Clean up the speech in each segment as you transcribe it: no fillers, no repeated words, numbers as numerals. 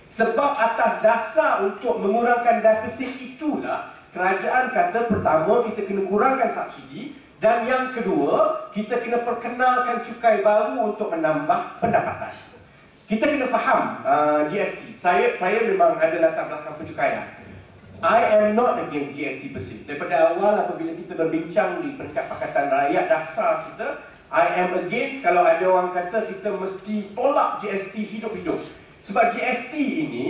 Sebab atas dasar untuk mengurangkan defisit itulah kerajaan kata pertama kita kena kurangkan subsidi, dan yang kedua kita kena perkenalkan cukai baru untuk menambah pendapatan. Kita kena faham GST. Saya memang ada latar belakang pencukaian. I am not against GST per se. Daripada awal apabila kita berbincang di peringkat Pakatan Rakyat dasar kita, I am against kalau ada orang kata kita mesti tolak GST hidup-hidup. Sebab GST ini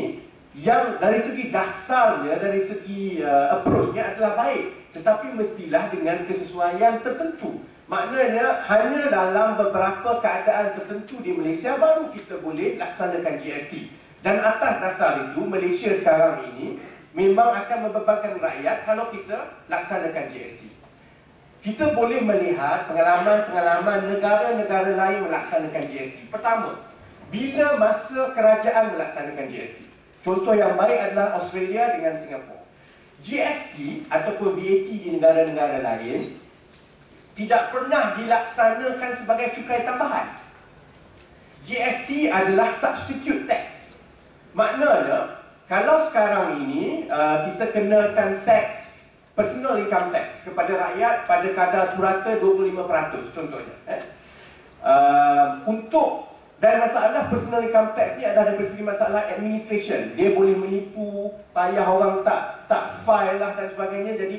yang dari segi dasarnya, dari segi approach-nya adalah baik, tetapi mestilah dengan kesesuaian tertentu. Maknanya hanya dalam beberapa keadaan tertentu di Malaysia baru kita boleh laksanakan GST. Dan atas dasar itu Malaysia sekarang ini memang akan membebankan rakyat kalau kita laksanakan GST. Kita boleh melihat pengalaman-pengalaman negara-negara lain melaksanakan GST. Pertama, bila masa kerajaan melaksanakan GST. Contoh yang baik adalah Australia dengan Singapura. GST ataupun VAT di negara-negara lain tidak pernah dilaksanakan sebagai cukai tambahan. GST adalah substitute tax. Maknanya, kalau sekarang ini kita kenakan tax, personal income tax kepada rakyat pada kadar purata 25% contohnya. Dan masalah personal income tax ni adalah dari segi masalah administration. Dia boleh menipu, payah orang tak file lah dan sebagainya. Jadi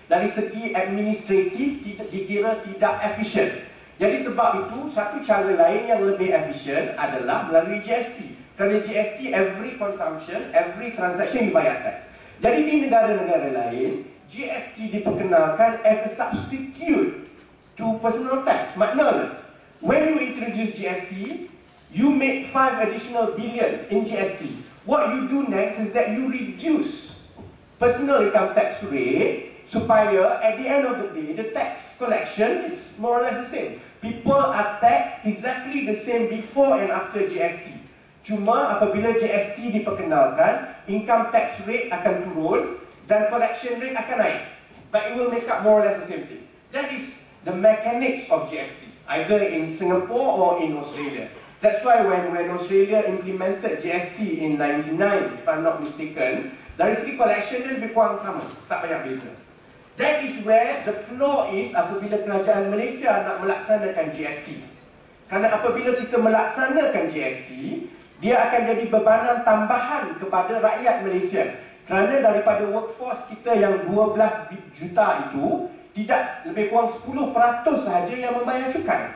dari segi administratif dikira tidak efisien. Jadi sebab itu satu cara lain yang lebih efisien adalah melalui GST. Kerana GST every consumption, every transaction dibayar tax. Jadi di negara-negara lain GST diperkenalkan as a substitute to personal tax. Maknanya when you introduce GST, you make 5 additional billion in GST. What you do next is that you reduce personal income tax rate supaya at the end of the day, the tax collection is more or less the same. People are taxed exactly the same before and after GST. Cuma apabila GST diperkenalkan, income tax rate akan turun dan collection rate akan naik. But it will make up more or less the same thing. That is the mechanics of GST. Either in Singapore or in Australia. That's why when Australia implemented GST in 99, if I'm not mistaken, dari segi collection dia lebih kurang sama, tak banyak beza. That is where the flaw is apabila kerajaan Malaysia nak melaksanakan GST. Kerana apabila kita melaksanakan GST, dia akan jadi bebanan tambahan kepada rakyat Malaysia. Kerana daripada workforce kita yang 12 juta itu, tidak lebih kurang 10% sahaja yang membayar cukai.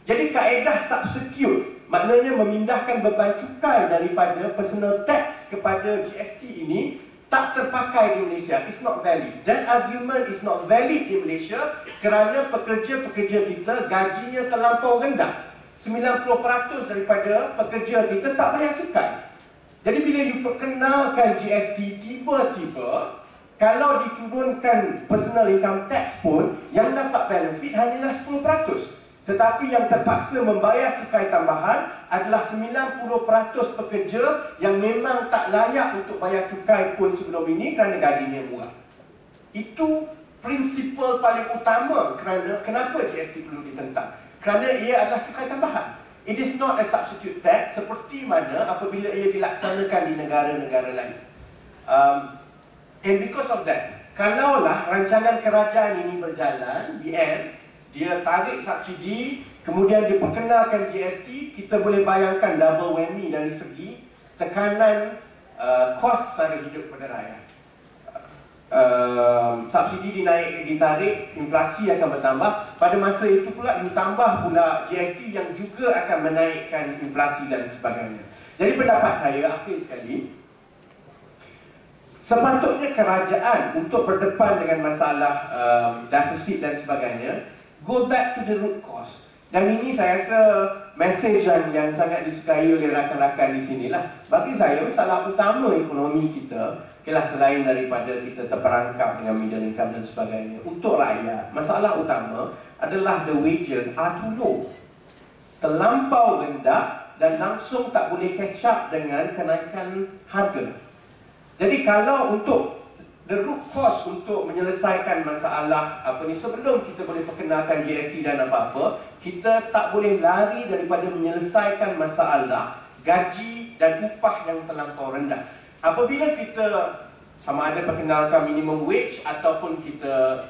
Jadi kaedah substitute, maknanya memindahkan beban cukai daripada personal tax kepada GST ini tak terpakai di Malaysia. It's not valid. That argument is not valid di Malaysia kerana pekerja-pekerja kita gajinya terlampau rendah. 90% daripada pekerja kita tak bayar cukai. Jadi bila you perkenalkan GST tiba-tiba, kalau diturunkan personal income tax pun, yang dapat benefit hanyalah 10%. Tetapi yang terpaksa membayar cukai tambahan adalah 90% pekerja yang memang tak layak untuk bayar cukai pun sebelum ini kerana gajinya murah. Itu prinsipal paling utama kerana kenapa GST perlu ditentang. Kerana ia adalah cukai tambahan. It is not a substitute tax seperti mana apabila ia dilaksanakan di negara-negara lain. And because of that, kalaulah rancangan kerajaan ini berjalan, dia tarik subsidi, kemudian diperkenalkan GST, kita boleh bayangkan double whammy dari segi tekanan kos sara hidup pada rakyat. Subsidi ditarik, inflasi akan bertambah. Pada masa itu pula ditambah pula GST yang juga akan menaikkan inflasi dan sebagainya. Jadi pendapat saya akhir sekali, sepatutnya kerajaan untuk berdepan dengan masalah defisit dan sebagainya, go back to the root cause. Dan ini saya rasa mesej yang sangat disukai oleh rakan-rakan di sinilah. Bagi saya, masalah utama ekonomi kita, selain daripada kita terperangkap dengan middle income dan sebagainya, untuk rakyat, masalah utama adalah the wages are too low. Terlampau rendah dan langsung tak boleh catch up dengan kenaikan harga. Jadi kalau untuk the root cause untuk menyelesaikan masalah sebelum kita boleh perkenalkan GST dan apa-apa, kita tak boleh lari daripada menyelesaikan masalah gaji dan upah yang terlampau rendah. Apabila kita sama ada perkenalkan minimum wage ataupun kita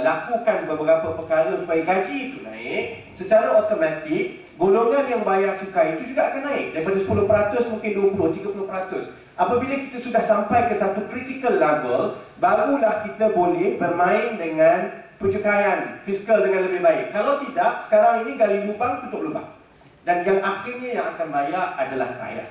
lakukan beberapa perkara supaya gaji itu naik, secara automatik golongan yang bayar cukai itu juga akan naik daripada 10% mungkin 20-30%. Apabila kita sudah sampai ke satu critical level, barulah kita boleh bermain dengan pencukaian fiskal dengan lebih baik. Kalau tidak, sekarang ini gali lubang, tutup lubang. Dan yang akhirnya yang akan bayar adalah rakyat.